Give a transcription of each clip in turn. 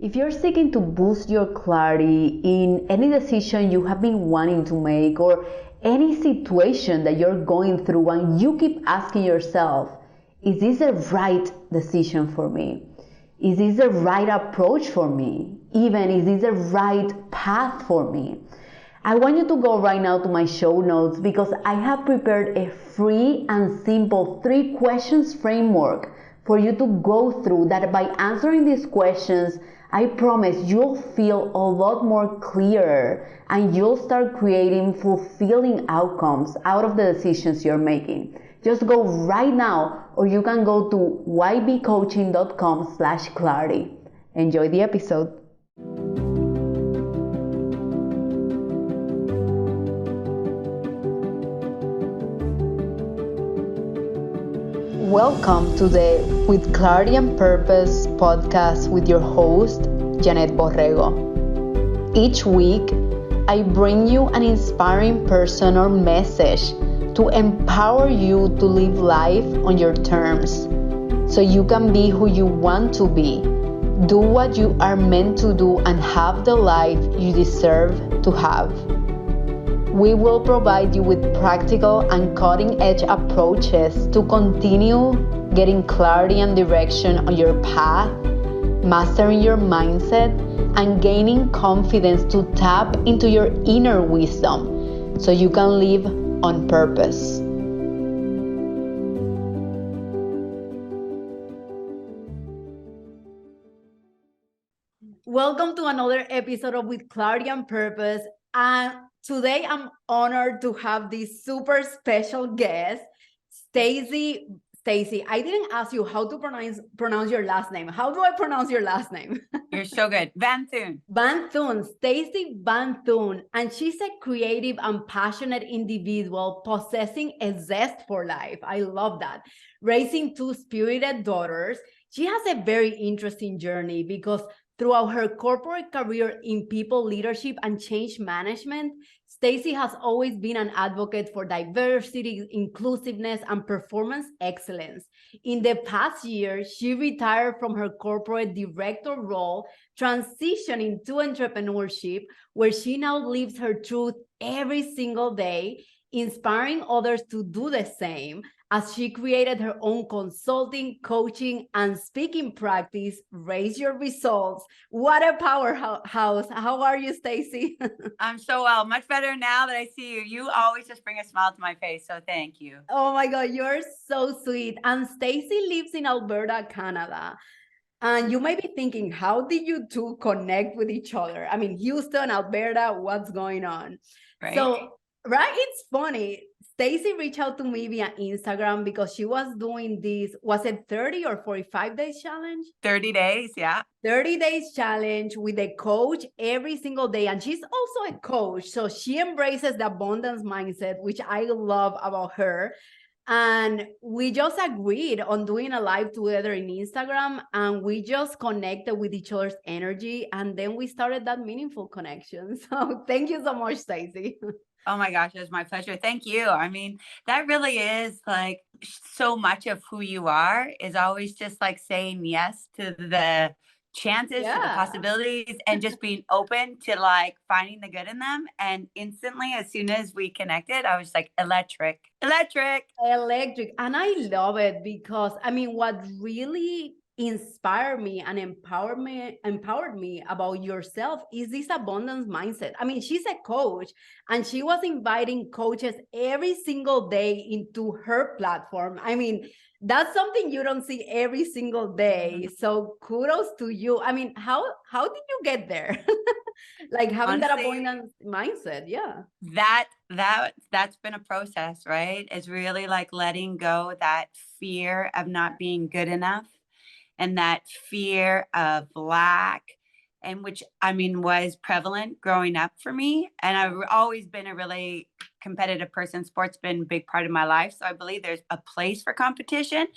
If you're seeking to boost your clarity in any decision you have been wanting to make or any situation that you're going through and you keep asking yourself, is this the right decision for me? Is this the right approach for me? Even, is this the right path for me? I want you to go right now to my show notes because I have prepared a free and simple 3 questions framework for you to go through that by answering these questions, I promise you'll feel a lot more clearer and you'll start creating fulfilling outcomes out of the decisions you're making. Just go right now or you can go to ybcoaching.com/clarity. Enjoy the episode. Welcome to the With Clarity and Purpose podcast with your host, Yanet Borrego. Each week, I bring you an inspiring person or message to empower you to live life on your terms so you can be who you want to be, do what you are meant to do, and have the life you deserve to have. We will provide you with practical and cutting-edge approaches to continue getting clarity and direction on your path, mastering your mindset, and gaining confidence to tap into your inner wisdom so you can live on purpose. Welcome to another episode of With Clarity and Purpose. And today I'm honored to have this super special guest, Stacey. Stacey, I didn't ask you how to pronounce your last name. How do I pronounce your last name? You're so good. Vanthuyne. Vanthuyne, Stacey Vanthuyne. And she's a creative and passionate individual possessing a zest for life. I love that. Raising 2 spirited daughters. She has a very interesting journey because throughout her corporate career in people leadership and change management, Stacey has always been an advocate for diversity, inclusiveness, and performance excellence. In the past year, she retired from her corporate director role, transitioning to entrepreneurship, where she now lives her truth every single day, inspiring others to do the same, as she created her own consulting, coaching, and speaking practice, Raise Your Results. What a powerhouse. How are you, Stacey? I'm so well. Much better now that I see you. You always just bring a smile to my face, so thank you. Oh my God, you're so sweet. And Stacey lives in Alberta, Canada. And you might be thinking, how did you two connect with each other? I mean, Houston, Alberta, what's going on? Right? So, right, it's funny. Stacey reached out to me via Instagram because she was doing this, was it 30 or 45 days challenge? 30 days, yeah. 30 days challenge with a coach every single day. And she's also a coach. So she embraces the abundance mindset, which I love about her. And we just agreed on doing a live together in Instagram, and we just connected with each other's energy. And then we started that meaningful connection. So thank you so much, Stacey. Oh my gosh, it was my pleasure. Thank you. I mean, that really is like so much of who you are is always just like saying yes to the chances, to the possibilities, and just being open to like finding the good in them. And instantly, as soon as we connected, I was like, electric. Electric. And I love it because, I mean, what really inspired me and empowered me about yourself is this abundance mindset. I mean, she's a coach and she was inviting coaches every single day into her platform. I mean, that's something you don't see every single day. So kudos to you. I mean, how did you get there? Like having that abundance mindset. Yeah. That's been a process, right? It's really like letting go that fear of not being good enough and that fear of lack, and which I mean was prevalent growing up for me. And I've always been a really competitive person. Sport's been a big part of my life. So I believe there's a place for competition,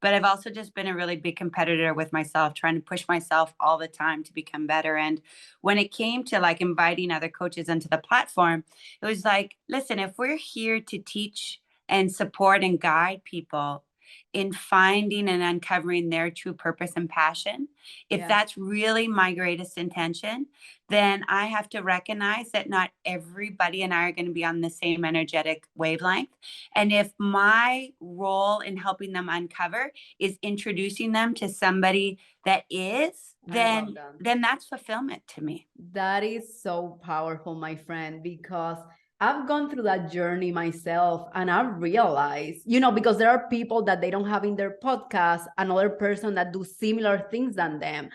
but I've also just been a really big competitor with myself, trying to push myself all the time to become better. And when it came to like inviting other coaches into the platform, it was like, listen, if we're here to teach and support and guide people, in finding and uncovering their true purpose and passion, if that's really my greatest intention, then I have to recognize that not everybody and I are going to be on the same energetic wavelength. And if my role in helping them uncover is introducing them to somebody that is, then that's fulfillment to me. That is so powerful, my friend, because I've gone through that journey myself, and I realized, because there are people that they don't have in their podcast, another person that do similar things than them.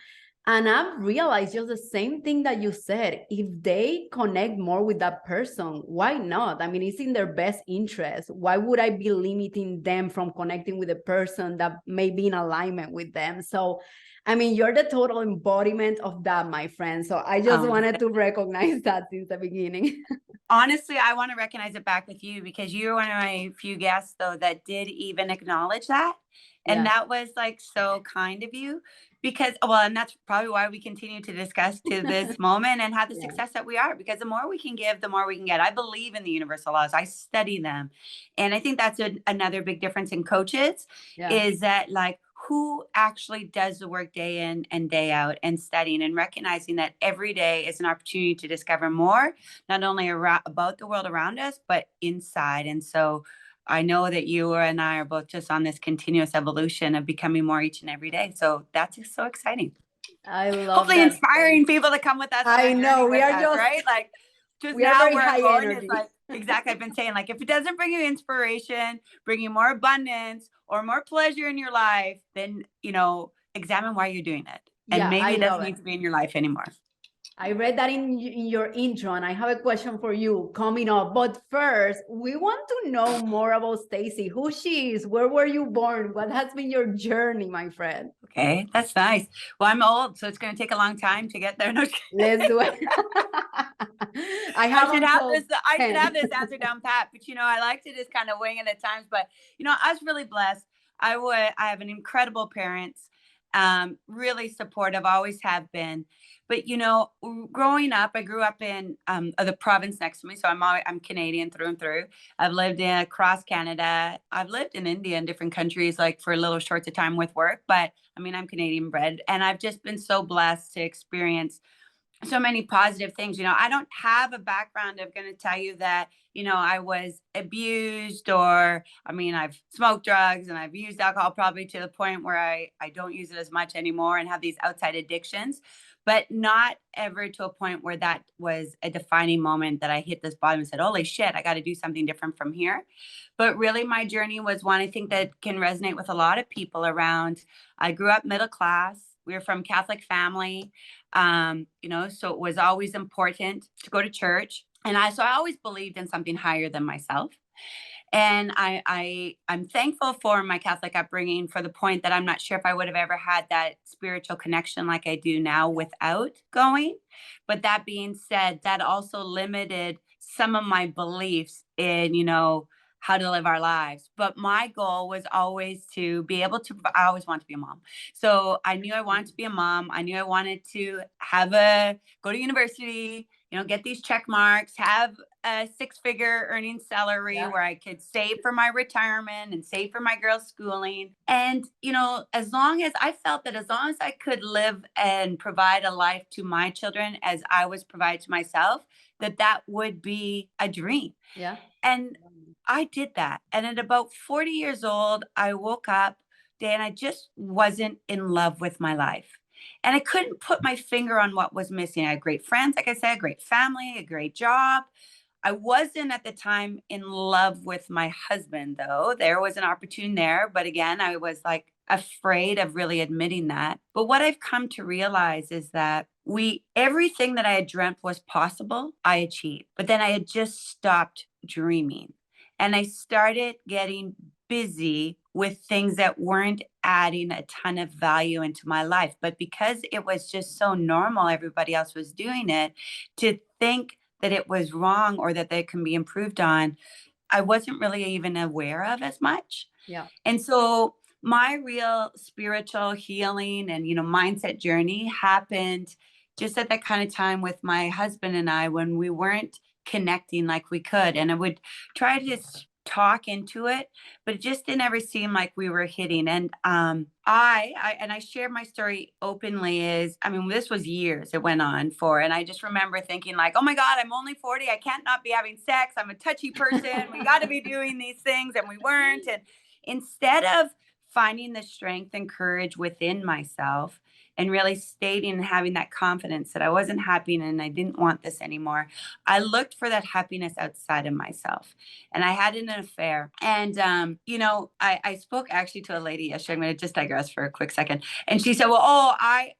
And I've realized just the same thing that you said. If they connect more with that person, why not? I mean, it's in their best interest. Why would I be limiting them from connecting with a person that may be in alignment with them? So, I mean, you're the total embodiment of that, my friend. So I just wanted to recognize that since the beginning. Honestly, I want to recognize it back with you, because you're one of my few guests, though, that did even acknowledge that. And that was like so kind of you, because, well, and that's probably why we continue to discuss to this moment and have the success that we are, because the more we can give, the more we can get. I believe in the universal laws. I study them. And I think that's another big difference in coaches is that, like, who actually does the work day in and day out and studying and recognizing that every day is an opportunity to discover more, not only about the world around us, but inside. And so I know that you and I are both just on this continuous evolution of becoming more each and every day. So that's just so exciting. I love hopefully that. Inspiring people to come with us. I know we are just right. Like, just we are now very where high I'm going energy. is like, exactly. I've been saying, like, if it doesn't bring you inspiration, bring you more abundance or more pleasure in your life, then, examine why you're doing it. And maybe it doesn't need to be in your life anymore. I read that in your intro, and I have a question for you coming up. But first, we want to know more about Stacey, who she is, where were you born, what has been your journey, my friend? Okay, that's nice. Well, I'm old, so it's going to take a long time to get there. No, let's do it. I should have this answer down pat, but I like to just kind of wing it at times. But I was really blessed. I have an incredible parents, really supportive, always have been. But growing up, I grew up in the province next to me, so I'm Canadian through and through. I've lived across Canada. I've lived in India and different countries, like for little shorts of time with work. But I mean, I'm Canadian bred, and I've just been so blessed to experience so many positive things. I don't have a background of going to tell you that, I was abused, or, I mean, I've smoked drugs and I've used alcohol, probably to the point where I don't use it as much anymore and have these outside addictions, but not ever to a point where that was a defining moment that I hit this bottom and said, holy shit, I got to do something different from here. But really my journey was one, I think, that can resonate with a lot of people around. I grew up middle class. We were from Catholic family. So it was always important to go to church. And I always believed in something higher than myself. And I'm thankful for my Catholic upbringing, for the point that I'm not sure if I would have ever had that spiritual connection like I do now without going. But that being said, that also limited some of my beliefs in, how to live our lives. But my goal was always to be able to, I always wanted to be a mom. So I knew I wanted to be a mom. I knew I wanted to go to university, get these check marks, have a 6-figure earning salary where I could save for my retirement and save for my girls' schooling. And, as long as I could live and provide a life to my children as I was provided to myself, that would be a dream. Yeah. And I did that. And at about 40 years old, I woke up, and I just wasn't in love with my life. And I couldn't put my finger on what was missing. I had great friends, like I said, a great family, a great job. I wasn't at the time in love with my husband, though. There was an opportunity there. But again, I was like afraid of really admitting that. But what I've come to realize is that everything that I had dreamt was possible, I achieved. But then I had just stopped dreaming. And I started getting busy with things that weren't adding a ton of value into my life. But because it was just so normal, everybody else was doing it, to think that it was wrong or that they can be improved on, I wasn't really even aware of as much. Yeah. And so my real spiritual healing and, mindset journey happened just at that kind of time with my husband and I, when we weren't connecting like we could. And I would try to talk into it, but it just didn't ever seem like we were hitting. And I shared my story openly. Is, I mean, this was years it went on for, and I just remember thinking like, oh my God, I'm only 40. I can't not be having sex. I'm a touchy person. We got to be doing these things, and we weren't. And instead of finding the strength and courage within myself and really stating and having that confidence that I wasn't happy and I didn't want this anymore, I looked for that happiness outside of myself. And I had an affair. And, I spoke actually to a lady yesterday. I'm going to just digress for a quick second. And she said, well, I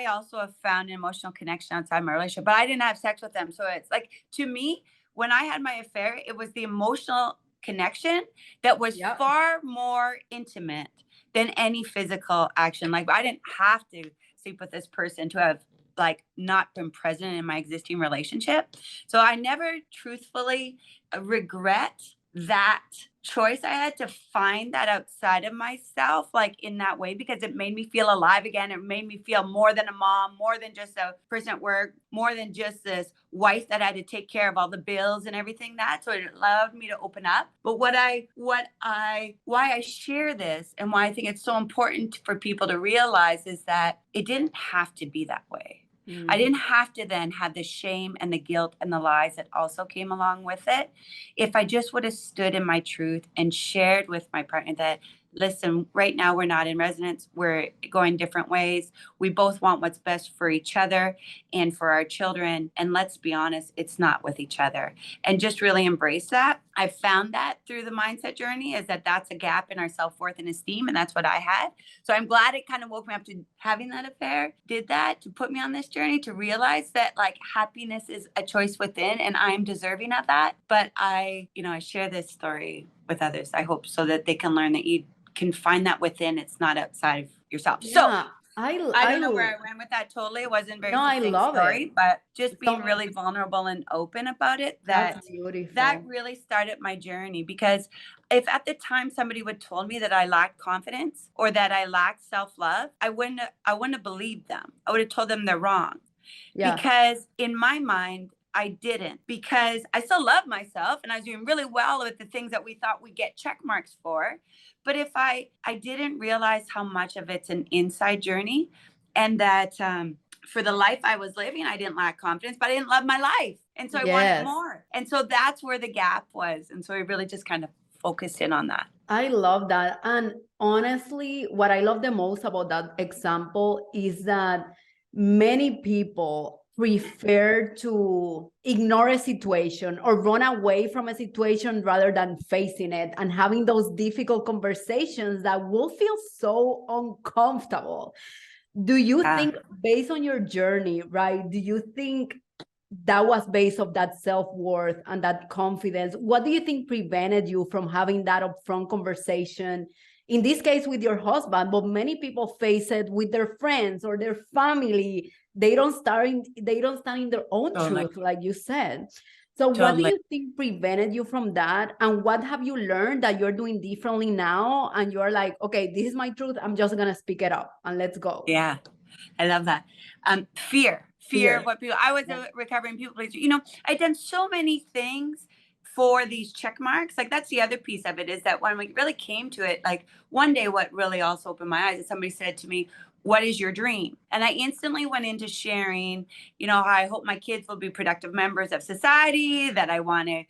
also have found an emotional connection outside my relationship, but I didn't have sex with them. So it's like, to me, when I had my affair, it was the emotional connection that was Yeah. far more intimate than any physical action. Like, I didn't have to sleep with this person to have like not been present in my existing relationship. So I never truthfully regret that choice I had to find that outside of myself, like in that way, because it made me feel alive again. It made me feel more than a mom, more than just a person at work, more than just this wife that had to take care of all the bills and everything that. So it allowed me to open up. But why I share this and why I think it's so important for people to realize is that it didn't have to be that way. I didn't have to then have the shame and the guilt and the lies that also came along with it. If I just would have stood in my truth and shared with my partner that, listen, right now we're not in resonance. We're going different ways. We both want what's best for each other and for our children. And let's be honest, it's not with each other. And just really embrace that. I found that through the mindset journey, is that that's a gap in our self-worth and esteem. And that's what I had. So I'm glad it kind of woke me up to having that affair, did that to put me on this journey to realize that like happiness is a choice within and I'm deserving of that. But I share this story with others, I hope, so that they can learn that you can find that within. It's not outside of yourself. Yeah, So I don't know where I went with that totally. It wasn't a very no, I succinct love story, it. but just being So really vulnerable and open about it, that's that beautiful. really started my journey. Because if at the time somebody would told me that I lacked confidence or that I lacked self-love, I wouldn't have believed them. I would have told them they're wrong. Yeah. Because in my mind, I didn't, because I still love myself and I was doing really well with the things that we thought we'd get check marks for. But if I didn't realize how much of it's an inside journey, and that for the life I was living, I didn't lack confidence, but I didn't love my life. And so I wanted Yes. more. And so that's where the gap was. And so I really just kind of focused in on that. I love that. And honestly, what I love the most about that example is that many people prefer to ignore a situation or run away from a situation rather than facing it and having those difficult conversations that will feel so uncomfortable. Do you think, based on your journey, right, do you think that was based of that self-worth and that confidence? What do you think prevented you from having that upfront conversation, in this case with your husband, but many people face it with their friends or their family? They don't stand in their own truth, like you said. So what do you think prevented you from that? And what have you learned that you're doing differently now? And you're like, okay, this is my truth. I'm just going to speak it up and let's go. Yeah, I love that. Fear of what people, I was a recovering people pleaser. I'd done so many things for these check marks. Like, that's the other piece of it, is that when we really came to it, like one day, what really also opened my eyes is somebody said to me, what is your dream? And I instantly went into sharing, how I hope my kids will be productive members of society, that I want to,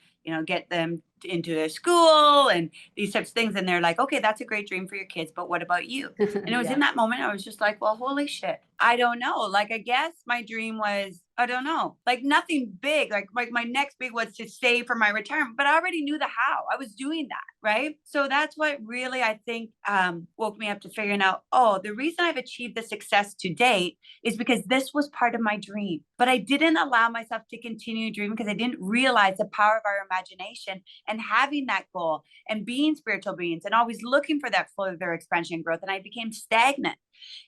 get them into a school and these types of things. And they're like, okay, that's a great dream for your kids, but what about you? And it was in that moment, I was just like, well, holy shit. I don't know. Like, I guess my dream was, I don't know, like nothing big. Like my next big was to save for my retirement, but I already knew the how. I was doing that. Right. So that's what really, I think, woke me up to figuring out, oh, the reason I've achieved the success to date is because this was part of my dream. But I didn't allow myself to continue dreaming because I didn't realize the power of our imagination and having that goal and being spiritual beings and always looking for that further expansion and growth. And I became stagnant.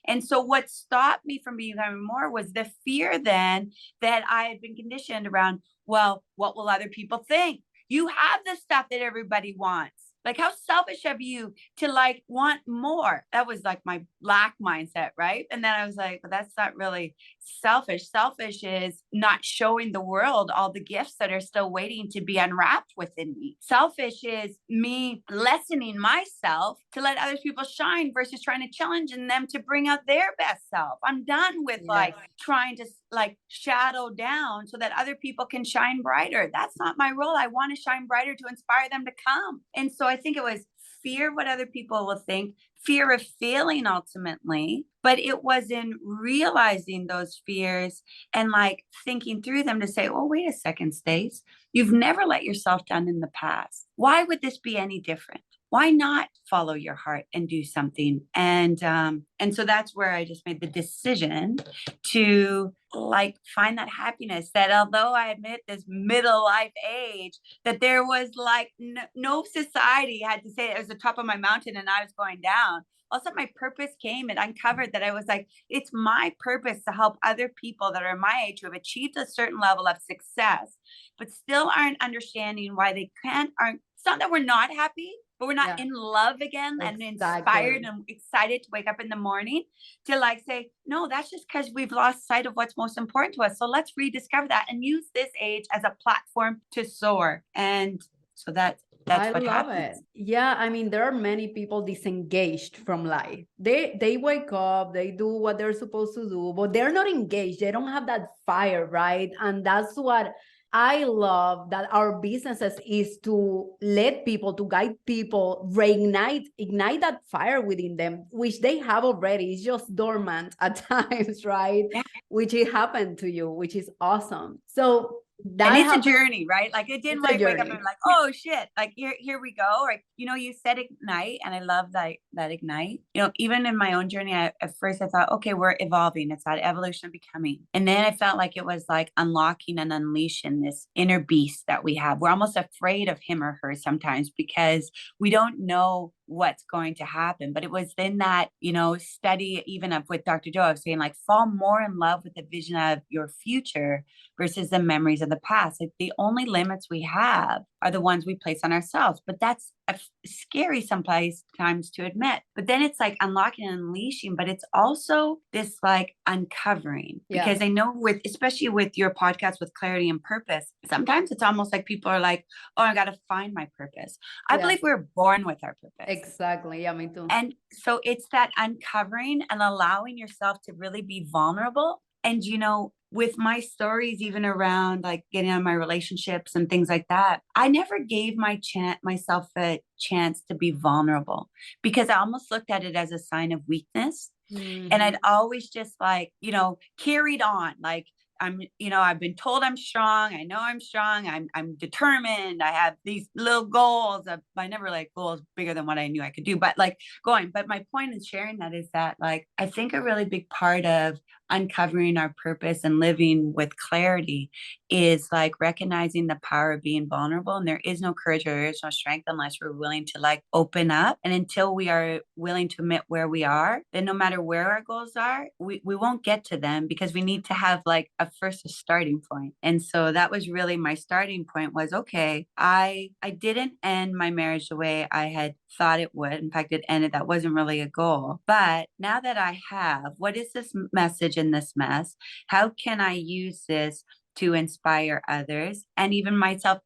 And so what stopped me from becoming more was the fear then that I had been conditioned around, well, what will other people think? You have the stuff that everybody wants. Like, how selfish of you to like want more. That was like my lack mindset, right? And then I was like, well, that's not really selfish. Selfish is not showing the world all the gifts that are still waiting to be unwrapped within me. Selfish is me lessening myself to let other people shine versus trying to challenge in them to bring out their best self. I'm done with like trying to like shadow down so that other people can shine brighter. That's not my role. I want to shine brighter to inspire them to come. And so I think it was fear what other people will think, fear of failing ultimately, but it was in realizing those fears and like thinking through them to say, oh, wait a second, Stace, you've never let yourself down in the past. Why would this be any different? Why not follow your heart and do something? And so that's where I just made the decision to like find that happiness, that although I admit this middle life age, that there was like no society had to say it was the top of my mountain and I was going down. Also, my purpose came and uncovered that I was like, it's my purpose to help other people that are my age who have achieved a certain level of success, but still aren't understanding why they aren't. It's not that we're not happy, but we're not in love again and inspired and excited to wake up in the morning to like say, no, that's just because we've lost sight of what's most important to us. So let's rediscover that and use this age as a platform to soar. And so that's what happens. Yeah, I mean, there are many people disengaged from life. They wake up, they do what they're supposed to do, but they're not engaged. They don't have that fire, right? And that's what I love that our businesses is to to guide people, ignite that fire within them, which they have already. It's just dormant at times, right? Yeah. Which it happened to you, which is awesome. So and it's a journey, right? Like it didn't like wake up and like, oh shit, like here we go. Like, you said ignite, and I love that ignite. Even in my own journey, at first I thought, okay, we're evolving. It's that evolution of becoming. And then I felt like it was like unlocking and unleashing this inner beast that we have. We're almost afraid of him or her sometimes because we don't know what's going to happen. But it was then that, study even up with Dr. Joe, I was saying like fall more in love with the vision of your future versus the memories of the past. Like the only limits we have are the ones we place on ourselves. But that's scary sometimes to admit. But then it's like unlocking and unleashing, but it's also this like uncovering. Because I know especially with your podcast with clarity and purpose, sometimes it's almost like people are like, oh, I got to find my purpose. I believe we're born with our purpose. Exactly. Yeah, me too. And so it's that uncovering and allowing yourself to really be vulnerable. And, with my stories, even around like getting on my relationships and things like that, I never gave myself a chance to be vulnerable because I almost looked at it as a sign of weakness. Mm-hmm. And I'd always just like, carried on. Like, I've been told I'm strong. I know I'm strong. I'm determined. I have these little goals. I never like goals bigger than what I knew I could do, but like going. But my point in sharing that is that like, I think a really big part of uncovering our purpose and living with clarity is like recognizing the power of being vulnerable. And there is no courage or there is no strength unless we're willing to like open up. And until we are willing to admit where we are, then no matter where our goals are, we won't get to them because we need to have like a starting point. And so that was really my starting point was, okay, I didn't end my marriage the way I had thought it would. In fact, it ended. That wasn't really a goal. But now that I have, what is this message in this mess? How can I use this to inspire others and even myself?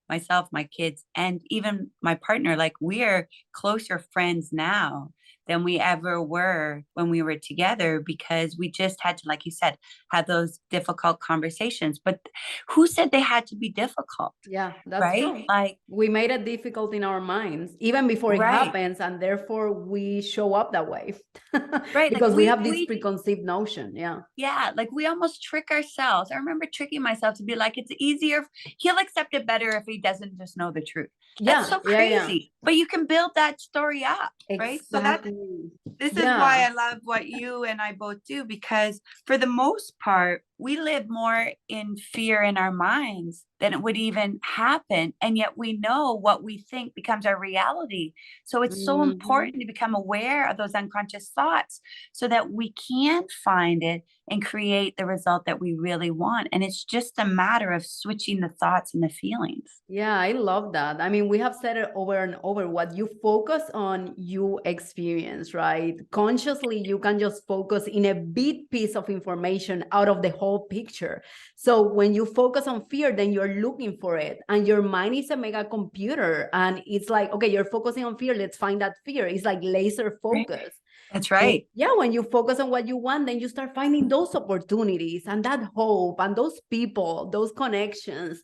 Myself, my kids, and even my partner, like we're closer friends now than we ever were when we were together because we just had to, like you said, have those difficult conversations. But who said they had to be difficult? Yeah, that's true. Like we made it difficult in our minds even before it happens, and therefore we show up that way. Right. Because like we have this preconceived notion. Yeah. Yeah. Like we almost trick ourselves. I remember tricking myself to be like, it's easier. He'll accept it better if he doesn't just know the truth. That's so crazy. But you can build that story up. Right. Exactly. So this is why I love what you and I both do, because for the most part, we live more in fear in our minds than it would even happen. And yet we know what we think becomes our reality. So it's so Mhm. important to become aware of those unconscious thoughts so that we can find it and create the result that we really want. And it's just a matter of switching the thoughts and the feelings. Yeah, I love that. I mean, we have said it over and over. What you focus on, you experience, right? Consciously, you can just focus in a big piece of information out of the whole picture. So when you focus on fear, then you're looking for it. And your mind is a mega computer. And it's like, okay, you're focusing on fear. Let's find that fear. It's like laser Right. focus. That's And right. yeah, when you focus on what you want, then you start finding those opportunities and that hope and those people, those connections.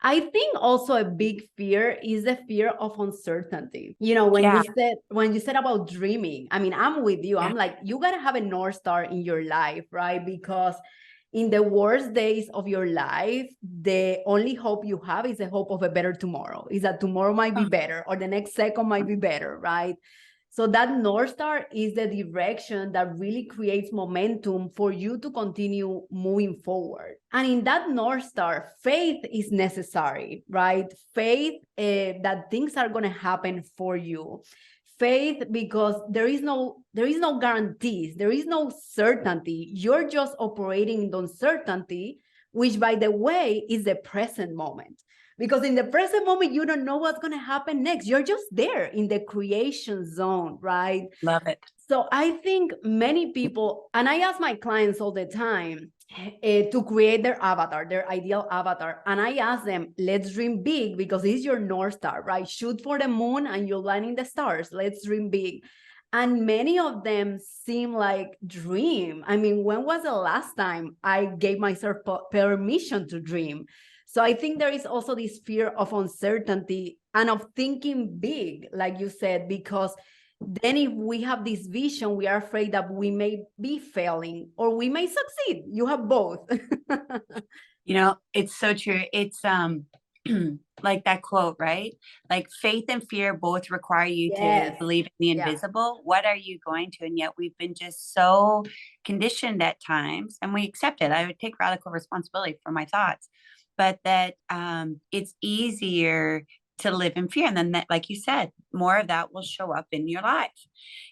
I think also a big fear is the fear of uncertainty. You know, Yeah. when you said about dreaming, I mean, I'm with you. Yeah. I'm like, you gotta have a North Star in your life, right? Because in the worst days of your life, the only hope you have is the hope of a better tomorrow. Is that tomorrow might be Oh, better or the next second might be better, right? So that North Star is the direction that really creates momentum for you to continue moving forward. And in that North Star, faith is necessary, right? Faith that things are going to happen for you. Faith because there is no guarantees, there is no certainty. You're just operating in uncertainty, which by the way is the present moment, because in the present moment you don't know what's going to happen next. You're just there in the creation zone, right? love it. So I think many people, and I ask my clients all the time to create their avatar, their ideal avatar, and I ask them, let's dream big, because it's your North Star, right? Shoot for the moon and you'll land in the stars. Let's dream big. And many of them seem like dream. I mean, when was the last time I gave myself permission to dream? So I think there is also this fear of uncertainty and of thinking big, like you said, because then if we have this vision, we are afraid that we may be failing or we may succeed. You have both. It's so true. It's like that quote, right? Like faith and fear both require you to Yes. believe in the Yeah. invisible. What are you going to? And yet we've been just so conditioned at times, and we accept it. I would take radical responsibility for my thoughts, but that it's easier to live in fear. And then that, like you said, more of that will show up in your life.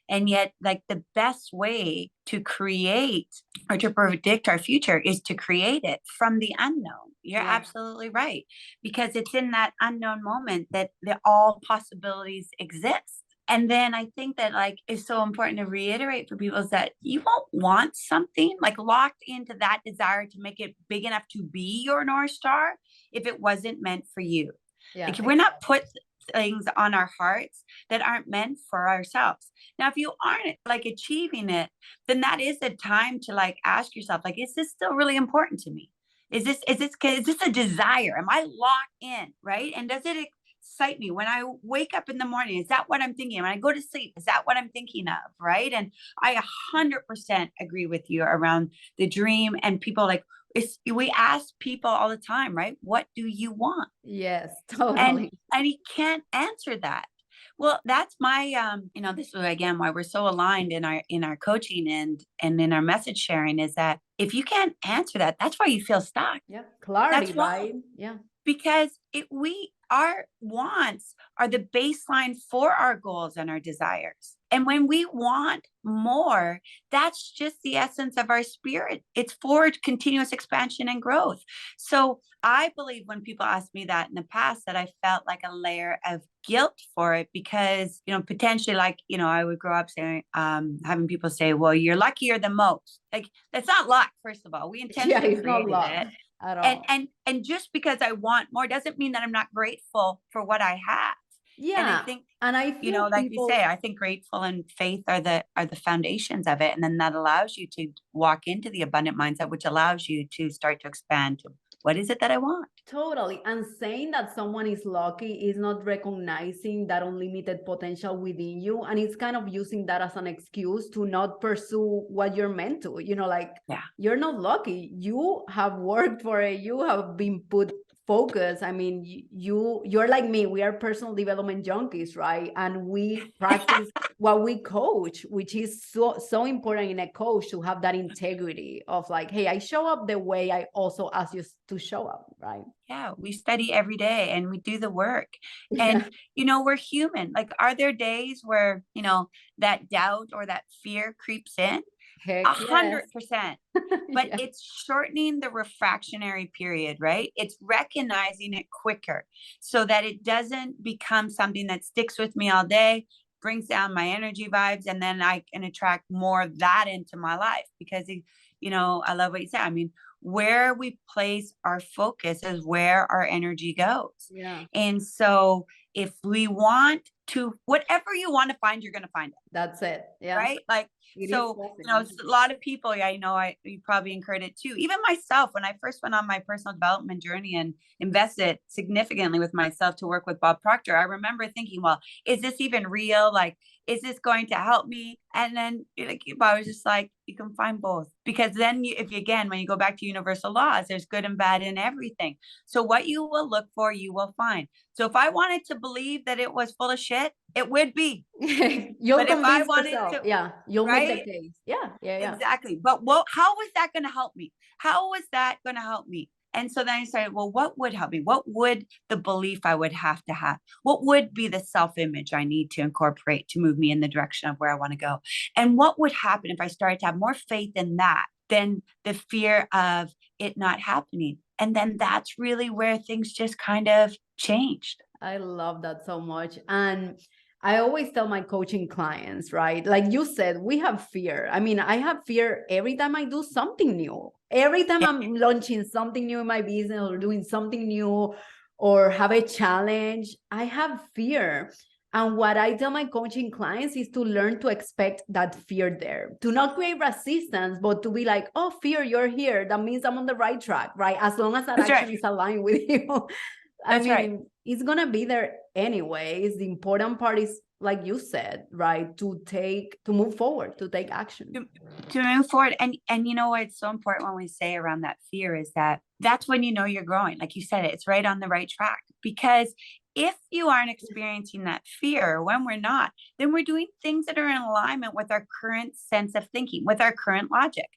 And yet, like the best way to create or to predict our future is to create it from the unknown. You're Yeah. absolutely right. Because it's in that unknown moment that all possibilities exist. And then I think that like is so important to reiterate for people is that you won't want something like locked into that desire to make it big enough to be your North Star if it wasn't meant for you. Yeah. Like we're not put things on our hearts that aren't meant for ourselves. Now, if you aren't like achieving it, then that is the time to like ask yourself, like, is this still really important to me? Is this a desire? Am I locked in? Right. And does it excite me when I wake up in the morning? Is that what I'm thinking? When I go to sleep, is that what I'm thinking of? Right. And I 100% agree with you around the dream and people like, we ask people all the time, right? What do you want? Yes, and totally. and he can't answer that. Well, that's my this is again why we're so aligned in our coaching and in our message sharing is that if you can't answer that, that's why you feel stuck. Yeah. Clarity, That's why, right? Yeah. because our wants are the baseline for our goals and our desires. And when we want more, that's just the essence of our spirit. It's for continuous expansion and growth. So I believe when people ask me that in the past, that I felt like a layer of guilt for it because, potentially like, I would grow up saying, having people say, well, you're luckier than most. Like that's not luck. First of all, we Yeah, intentionally it's not created luck it. at and all. and and just because I want more doesn't mean that I'm not grateful for what I have. And I Yeah. think, And I feel like you say, people, I think grateful and faith are the foundations of it. And then that allows you to walk into the abundant mindset, which allows you to start to expand to what is it that I want? totally. And saying that someone is lucky is not recognizing that unlimited potential within you. And it's kind of using that as an excuse to not pursue what you're meant to. Like Yeah. you're not lucky. You have worked for it. You have been put focus. I mean, you're like me. We are personal development junkies, right? And we practice what we coach, which is so important in a coach to have that integrity of like, hey, I show up the way I also ask you to show up, right? Yeah, we study every day and we do the work. And, we're human. Like, are there days where, that doubt or that fear creeps in? Heck yes. 100%. But Yeah. it's shortening the refractionary period, right? It's recognizing it quicker so that it doesn't become something that sticks with me all day, brings down my energy vibes, and then I can attract more of that into my life. Because, I love what you said. I mean, where we place our focus is where our energy goes. Yeah. And so if we want to, whatever you want to find, you're going to find it. That's it. Yeah. Right? Like, It so, is a lot of people, you probably incurred it too. Even myself, when I first went on my personal development journey and invested significantly with myself to work with Bob Proctor, I remember thinking, well, is this even real? Like, is this going to help me? And then I was just like, you can find both. Because then when you go back to universal laws, there's good and bad in everything. So what you will look for, you will find. So if I wanted to believe that it was full of shit, it would be. You'll But if I convince wanted yourself. to, Yeah. You'll make right? the case. Yeah. Yeah. Exactly. But how was that going to help me? How was that going to help me? And so then I started, well, what would help me? What would the belief I would have to have? What would be the self-image I need to incorporate to move me in the direction of where I want to go? And what would happen if I started to have more faith in that than the fear of it not happening? And then that's really where things just kind of changed. I love that so much. And I always tell my coaching clients, right? Like you said, we have fear. I mean, I have fear every time I do something new. Every time I'm launching something new in my business or doing something new or have a challenge, I have fear. And what I tell my coaching clients is to learn to expect that fear there, to not create resistance, but to be like, oh, fear, you're here. That means I'm on the right track, right? As long as that That's action right. is aligned with you. I That's mean, right. it's gonna be there anyways. The important part is, like you said, right, to move forward, to take action. To move forward. And you know what, it's so important when we say around that fear is that that's when you're growing. Like you said, it's right on the right track. Because if you aren't experiencing that fear, when we're not, then we're doing things that are in alignment with our current sense of thinking, with our current logic.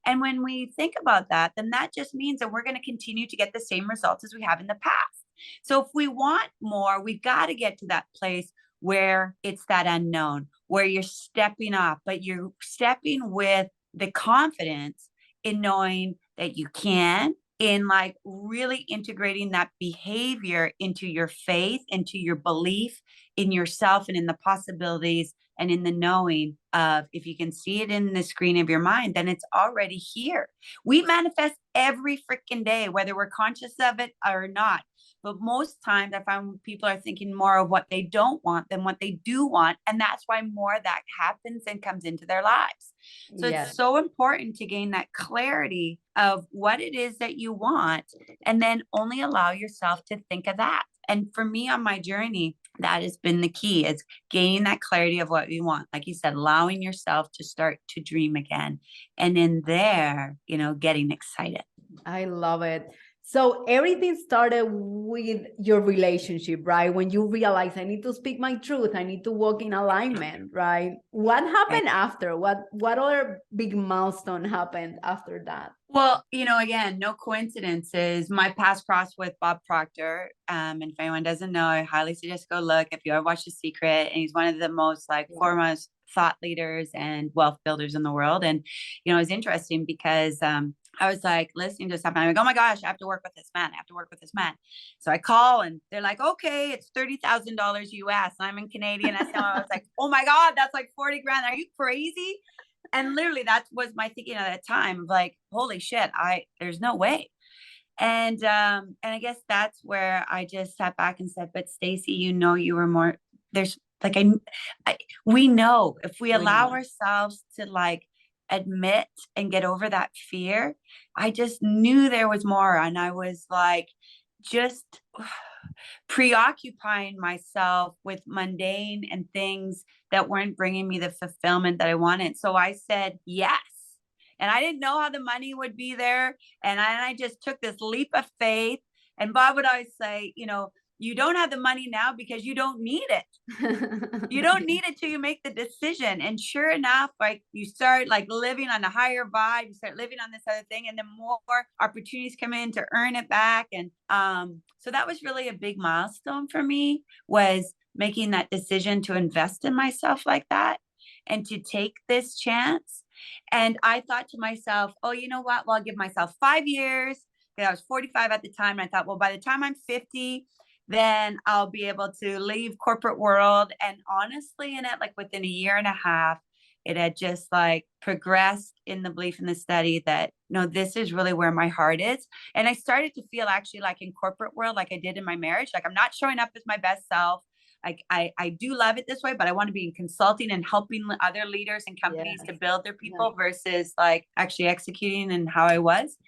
And when we think about that, then that just means that we're going to continue to get the same results as we have in the past. So if we want more, we've got to get to that place where it's that unknown, where you're stepping up, but you're stepping with the confidence in knowing that you can, in like really integrating that behavior into your faith, into your belief in yourself and in the possibilities and in the knowing of, if you can see it in the screen of your mind, then it's already here. We manifest every freaking day, whether we're conscious of it or not. But most times I find people are thinking more of what they don't want than what they do want. And that's why more of that happens and comes into their lives. So it's so important to gain that clarity of what it is that you want, and then only allow yourself to think of that. And for me on my journey, that has been the key, is gaining that clarity of what you want. Like you said, allowing yourself to start to dream again. And in there, getting excited. I love it. So everything started with your relationship, right? When you realize I need to speak my truth, I need to walk in alignment, right? What happened after? What other big milestone happened after that? Well, again, no coincidences. My past cross with Bob Proctor, and if anyone doesn't know, I highly suggest go look. If you ever watch The Secret, and he's one of the most foremost thought leaders and wealth builders in the world. And it was interesting because I was like listening to something. I'm like, oh my gosh, I have to work with this man. I have to work with this man. So I call and they're like, okay, it's $30,000 US. And I'm in Canadian. I was like, oh my God, that's like 40 grand. Are you crazy? And literally that was my thinking at that time, like, holy shit, there's no way. And I guess that's where I just sat back and said, but Stacey, you were more, there's like, we know if we allow ourselves to like admit and get over that fear, I just knew there was more. And I was like, just preoccupying myself with mundane and things that weren't bringing me the fulfillment that I wanted. So I said yes. And I didn't know how the money would be there. And I just took this leap of faith. And Bob would always say, you don't have the money now because you don't need it. You don't need it till you make the decision. And sure enough, like you start like living on a higher vibe, you start living on this other thing, and then more opportunities come in to earn it back. And so that was really a big milestone for me, was making that decision to invest in myself like that and to take this chance. And I thought to myself, oh, you know what? Well, I'll give myself 5 years. I was 45 at the time. And I thought, well, by the time I'm 50, then I'll be able to leave corporate world. And honestly, in it, like within a year and a half, it had just like progressed in the belief in the study that, no, this is really where my heart is. And I started to feel actually like in corporate world, like I did in my marriage, like I'm not showing up as my best self. Like I do love it this way, but I want to be in consulting and helping other leaders and companies to build their people versus like actually executing and how I was.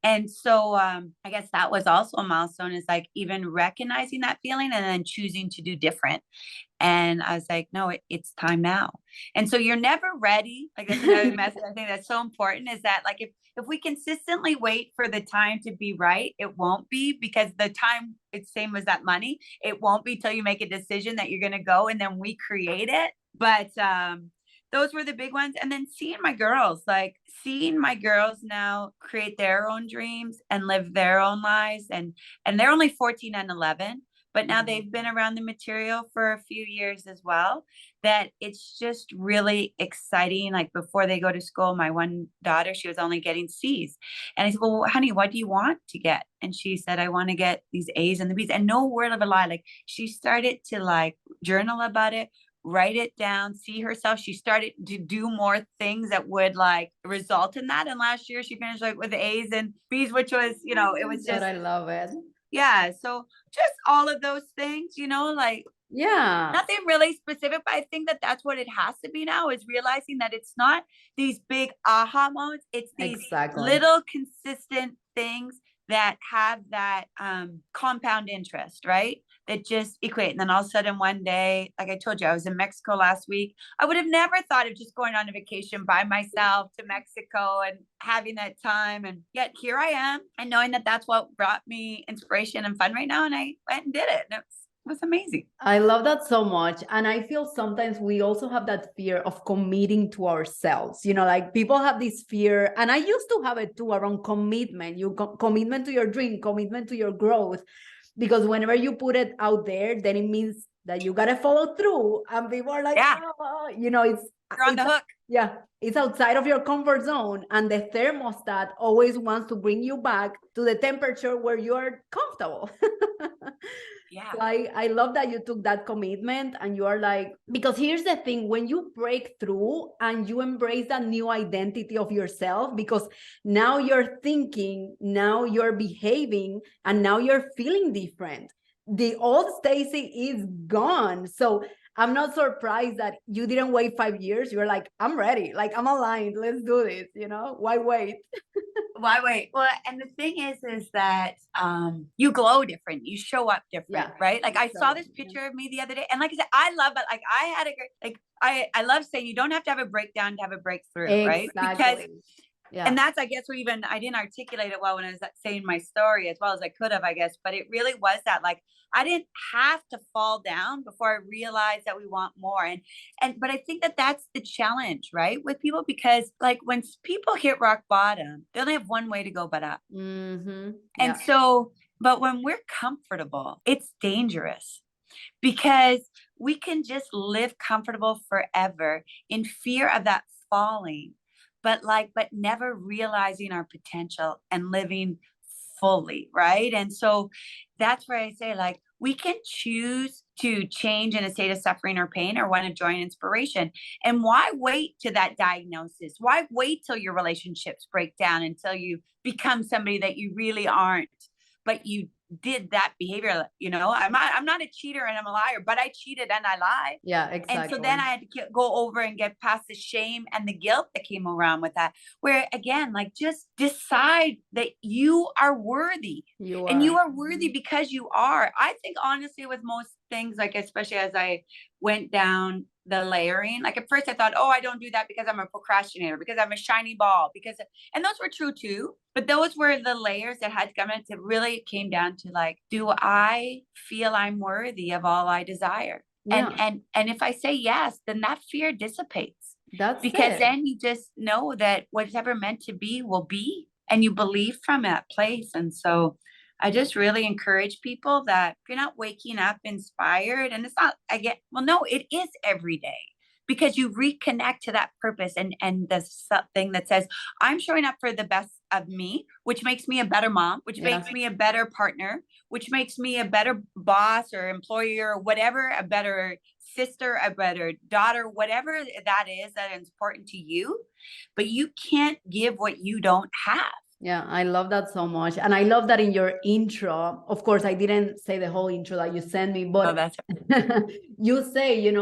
And so I guess that was also a milestone, is like even recognizing that feeling and then choosing to do different. And I was like, no, it's time now. And so you're never ready. Like that's another message I think that's so important, is that like if we consistently wait for the time to be right, it won't be, because the time, it's same as that money. It won't be till you make a decision that you're going to go, and then we create it. But those were the big ones. And then seeing my girls now create their own dreams and live their own lives. And they're only 14 and 11, but now they've been around the material for a few years as well, that it's just really exciting. Like before they go to school, my one daughter, she was only getting C's. And I said, well, honey, what do you want to get? And she said, I want to get these A's and the B's. And no word of a lie. Like she started to like journal about it, write it down, see herself. She started to do more things that would like result in that. And last year she finished like with A's and B's, which was, it was just, I love it. Yeah. So just all of those things, like nothing really specific, but I think that that's what it has to be now, is realizing that it's not these big aha moments. It's these little consistent things that have that compound interest, right? That just equate. And then all of a sudden one day, like I told you, I was in Mexico last week. I would have never thought of just going on a vacation by myself to Mexico and having that time. And yet here I am, and knowing that that's what brought me inspiration and fun right now. And I went and did it. And it was amazing. I love that so much. And I feel sometimes we also have that fear of committing to ourselves. Like people have this fear, and I used to have it too, around commitment. Commitment to your dream, commitment to your growth. Because whenever you put it out there, then it means that you got to follow through. And people are like, oh, you're on the hook. Yeah, it's outside of your comfort zone. And the thermostat always wants to bring you back to the temperature where you are comfortable. Yeah. So I love that you took that commitment, and you are like, because here's the thing, when you break through and you embrace that new identity of yourself, because now you're thinking, now you're behaving, and now you're feeling different. The old Stacey is gone. So I'm not surprised that you didn't wait 5 years. You're like, I'm ready. Like, I'm aligned. Let's do this. Why wait? Why wait? Well, and the thing is that you glow different. You show up different, right? Like I saw this picture of me the other day, and like I said, I love it. Like I had a great, like I love saying you don't have to have a breakdown to have a breakthrough, right? Because and that's, I guess, I didn't articulate it well when I was saying my story as well as I could have, I guess, but it really was that, like, I didn't have to fall down before I realized that we want more. But I think that that's the challenge, right? With people, because like when people hit rock bottom, they only have one way to go but up. Mm-hmm. And so, but when we're comfortable, it's dangerous, because we can just live comfortable forever in fear of that falling, but never realizing our potential and living fully, right? And so that's where I say, like, we can choose to change in a state of suffering or pain, or one of joy and inspiration. And why wait to that diagnosis? Why wait till your relationships break down, until you become somebody that you really aren't, but you did that behavior? I'm not a cheater and I'm a liar, but I cheated and I lied. Yeah, exactly. And so then I had to go over and get past the shame and the guilt that came around with that, where again, like, just decide that you are worthy. And you are worthy because you are. I think honestly, with most things, like especially as I went down the layering, like at first I thought, oh, I don't do that because I'm a procrastinator, because I'm a shiny ball, and those were true too, but those were the layers that had to come in. It really came down down to like, do I feel I'm worthy of all I desire? Yeah, And if I say yes, then that fear dissipates, that's because it. then you just know that whatever meant to be will be, and you believe from that place. And so I just really encourage people that if you're not waking up inspired, and it's not, I get, well, no, it is every day, because you reconnect to that purpose, and the thing that says, I'm showing up for the best of me, which makes me a better mom, which Yeah. makes me a better partner, which makes me a better boss or employer or whatever, a better sister, a better daughter, whatever that is that is important to you. But you can't give what you don't have. Yeah, I love that so much. And I love that in your intro, of course, I didn't say the whole intro that you sent me, Oh, but that's you say,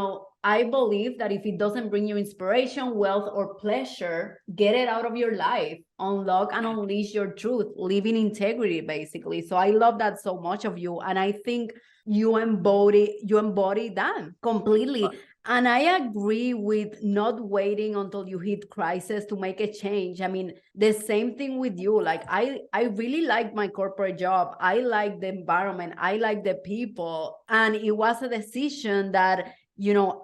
I believe that if it doesn't bring you inspiration, wealth, or pleasure, get it out of your life, unlock and unleash your truth, live in integrity, basically. So I love that so much of you. And I think you embody that completely. And I agree with not waiting until you hit crisis to make a change. I mean, the same thing with you. Like I really like my corporate job. I like the environment. I like the people. And it was a decision that,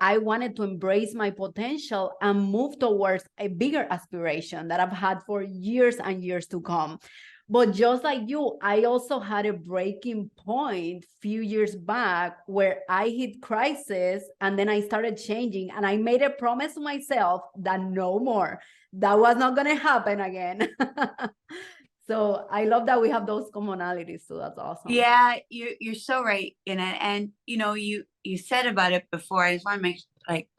I wanted to embrace my potential and move towards a bigger aspiration that I've had for years and years to come. But just like you, I also had a breaking point few years back where I hit crisis, and then I started changing, and I made a promise to myself that no more. That was not going to happen again. So I love that we have those commonalities too. That's awesome. Yeah, you're so right in it. And you said about it before. I just want to make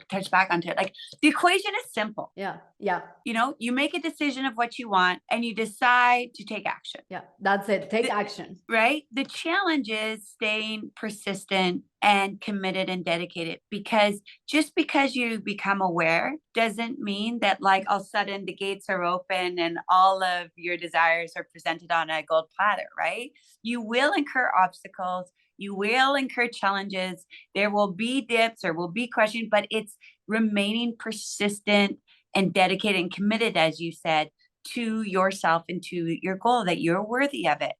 touch back onto it. Like, the equation is simple. Yeah. Yeah. You make a decision of what you want, and you decide to take action. Yeah. That's it. Take action. Right? The challenge is staying persistent and committed and dedicated, because just because you become aware doesn't mean that like all of a sudden the gates are open and all of your desires are presented on a gold platter, right? You will incur obstacles. You will incur challenges. There will be dips, there will be questions, but it's remaining persistent and dedicated and committed, as you said, to yourself and to your goal, that you're worthy of it.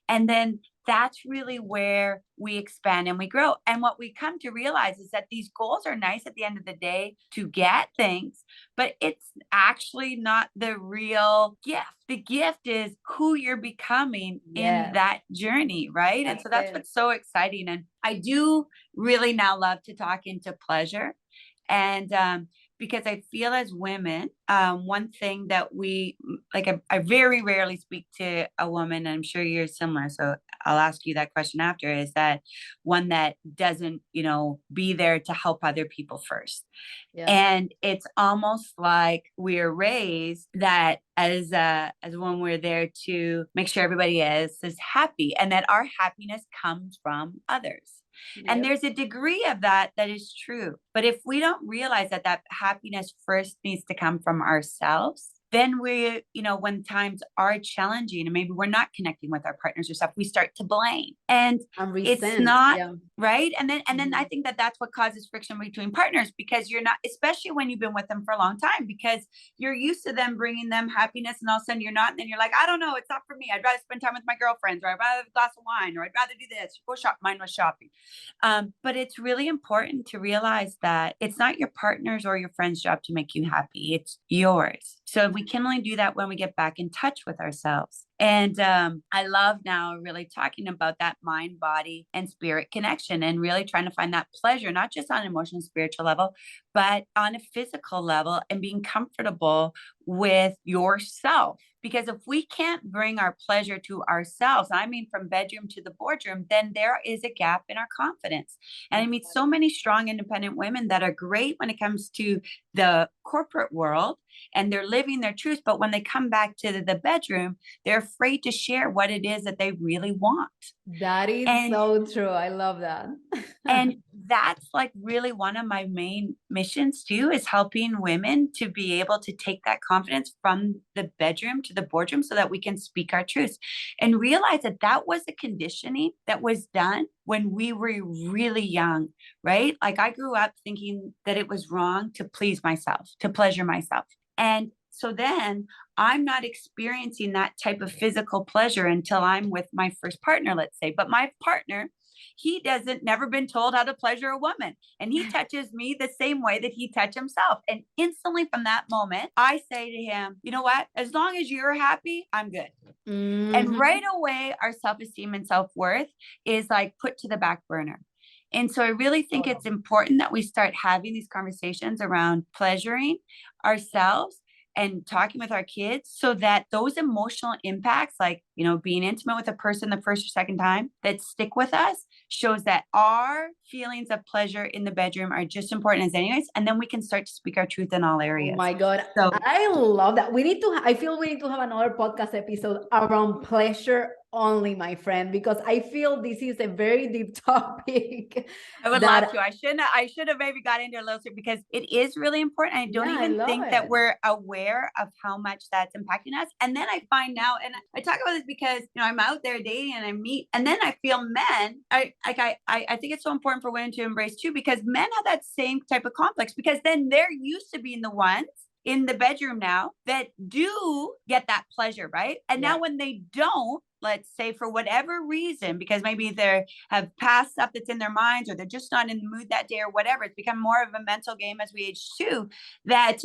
And then that's really where we expand and we grow. And what we come to realize is that these goals are nice at the end of the day to get things, but it's actually not the real gift. The gift is who you're becoming in that journey, right? And so that's what's so exciting. And I do really now love to talk into pleasure. And because I feel as women, one thing that we like, I very rarely speak to a woman, and I'm sure you're similar. So I'll ask you that question after, is that one that doesn't, be there to help other people first. Yeah. And it's almost like we're raised that as when we're there to make sure everybody else is happy, and that our happiness comes from others. Yep. And there's a degree of that is true. But if we don't realize that happiness first needs to come from ourselves, then we, when times are challenging and maybe we're not connecting with our partners or stuff, we start to blame. And it's not right. And then I think that that's what causes friction between partners, because you're not, especially when you've been with them for a long time, because you're used to them bringing them happiness, and all of a sudden you're not. And then you're like, I don't know, it's not for me. I'd rather spend time with my girlfriends, or I'd rather have a glass of wine, or I'd rather do this, go shop. Mine was shopping. But it's really important to realize that it's not your partner's or your friend's job to make you happy. It's yours. So we can only do that when we get back in touch with ourselves. And I love now really talking about that mind, body, and spirit connection, and really trying to find that pleasure, not just on an emotional, spiritual level, but on a physical level, and being comfortable with yourself. Because if we can't bring our pleasure to ourselves, I mean, from bedroom to the boardroom, then there is a gap in our confidence. And I meet so many strong, independent women that are great when it comes to the corporate world, and they're living their truth. But when they come back to the bedroom, they're afraid to share what it is that they really want. That is so true. I love that. And that's like really one of my main missions too, is helping women to be able to take that confidence from the bedroom to the boardroom, so that we can speak our truths and realize that that was the conditioning that was done when we were really young, right? Like, I grew up thinking that it was wrong to please myself, to pleasure myself. And So then I'm not experiencing that type of physical pleasure until I'm with my first partner, let's say. But my partner, he never been told how to pleasure a woman. And he touches me the same way that he touched himself. And instantly from that moment, I say to him, you know what? As long as you're happy, I'm good. And right away, our self-esteem and self-worth is like put to the back burner. And so I really think it's important that we start having these conversations around pleasuring ourselves and talking with our kids so that those emotional impacts, like, you know, being intimate with a person the first or second time, that stick with us, shows that our feelings of pleasure in the bedroom are just important as anyways. And then we can start to speak our truth in all areas. Oh my God. So I love that. I feel we need to have another podcast episode around pleasure only, my friend, because I feel this is a very deep topic. I would love to. I should have maybe got into a little bit because it is really important. I don't even think that we're aware of how much that's impacting us. And then I find out, and I talk about this because, you know, I'm out there dating and I meet, and then I feel men, I think it's so important for women to embrace too, because men have that same type of complex, because then they're used to being the ones in the bedroom now that do get that pleasure, right? And now when they don't, let's say for whatever reason, because maybe they have past stuff that's in their minds, or they're just not in the mood that day or whatever, it's become more of a mental game as we age too, that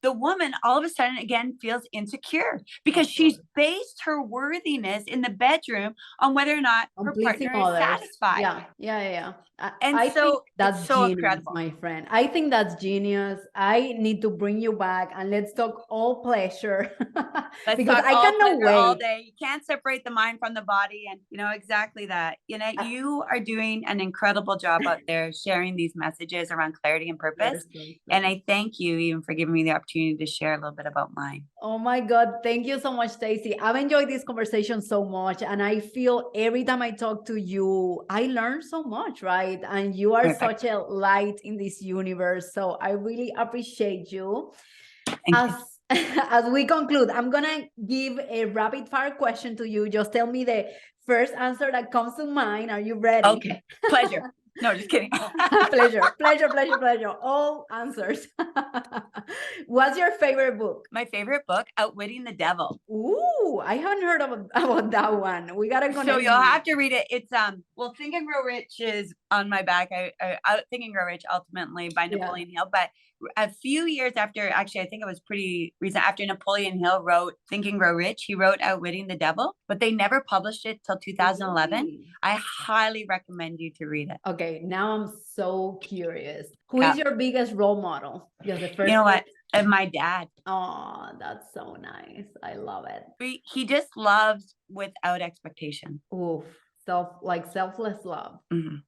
the woman all of a sudden again feels insecure because she's based her worthiness in the bedroom on whether or not her partner is satisfied. And I so think that's so genius, incredible, my friend. I think that's genius. I need to bring you back and let's talk all pleasure. Let's because talk I all cannot pleasure all wait. day. You can't separate the mind from the body. And you know, exactly that. Yanet, you are doing an incredible job out there sharing these messages around clarity and purpose. And I thank you even for giving me the opportunity to share a little bit about mine. Oh my God. Thank you so much, Stacey. I've enjoyed this conversation so much. And I feel every time I talk to you, I learn so much, right? And you are such a light in this universe. So I really appreciate you. As we conclude, I'm going to give a rapid fire question to you. Just tell me the first answer that comes to mind. Are you ready? Okay. Pleasure. No, just kidding. pleasure. All answers. What's your favorite book? My favorite book, Outwitting the Devil. Ooh, I haven't heard about that one. We gotta go. So you'll have to read it. It's well, Think and Grow Rich is on my back. I Think and Grow Rich ultimately by Napoleon Hill. But a few years after, actually, I think it was pretty recent, after Napoleon Hill wrote Think and Grow Rich, he wrote Outwitting the Devil, but they never published it till 2011. I highly recommend you to read it. Okay, now I'm so curious. Who is your biggest role model? Just the first. You know what? My dad. Oh, that's so nice. I love it. He just loves without expectation. Oof. Selfless love.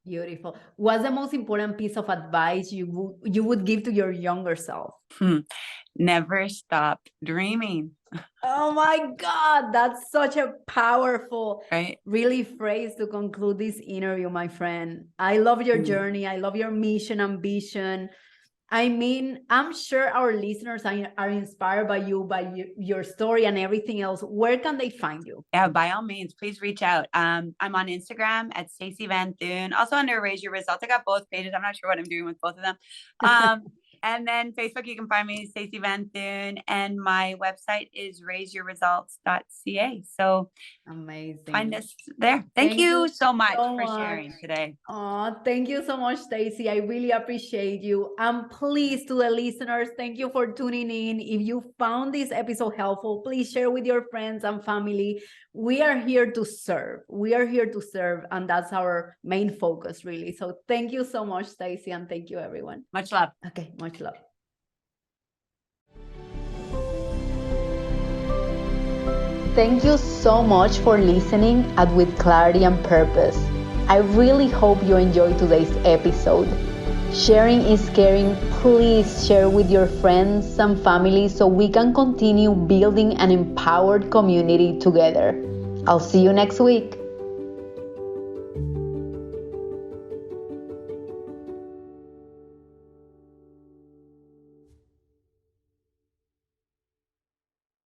Beautiful. What's the most important piece of advice you would give to your younger self? Never stop dreaming. Oh my God, that's such a powerful, really phrase to conclude this interview, my friend. I love your journey. I love your mission, ambition. I mean, I'm sure our listeners are inspired by you, by your story and everything else. Where can they find you? Yeah, by all means, please reach out. I'm on Instagram at Stacey Vanthuyne. Also under Raise Your Results. I got both pages. I'm not sure what I'm doing with both of them. And then Facebook, you can find me, Stacey Vanthuyne, and my website is raiseyourresults.ca. So amazing. Find us there. Thank you so much for sharing today. Oh, thank you so much, Stacey. I really appreciate you. And please, to the listeners, thank you for tuning in. If you found this episode helpful, please share with your friends and family. We are here to serve. And that's our main focus, really. So thank you so much, Stacey, and thank you, everyone. Much love. Okay, much love. Thank you so much for listening at With Clarity and Purpose. I really hope you enjoyed today's episode. Sharing is caring. Please share with your friends and family so we can continue building an empowered community together. I'll see you next week.